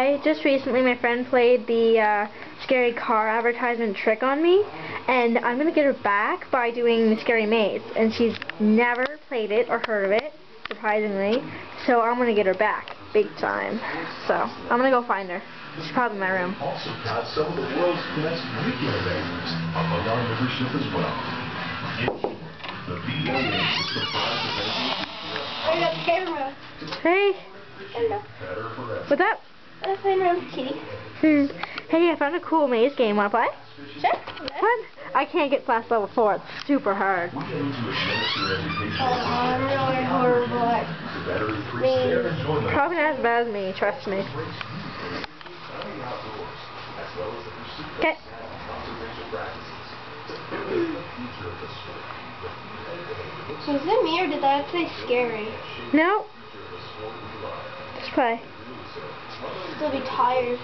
Hi, just recently my friend played the scary car advertisement trick on me, and I'm going to get her back by doing the scary maze, and she's never played it or heard of it, surprisingly, so I'm going to get her back, big time. So, I'm going to go find her. She's probably in my room. Also got some of the world's best weekend vendors among our membership as well. The VA is surprise event. I got the camera. Hey. Hello. What's up? I'm playing around with Kitty. Hey, I found a cool maze game. Wanna play? Sure. What? I can't get past level 4. It's super hard. I'm really horrible at maze. Probably not as bad as me, trust me. Okay. So is it me or did that say scary? No. Just play. Still be tired.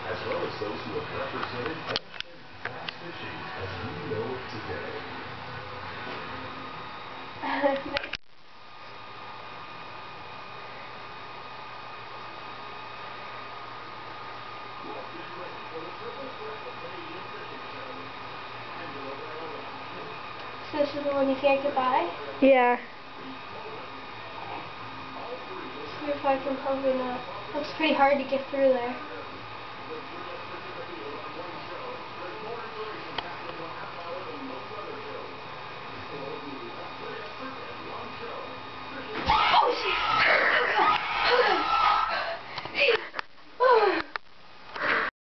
As well as those who have represented bass fishing as we know it today. So this is the one you can't get by? Yeah. So if I can probably not. Looks pretty hard to get through there.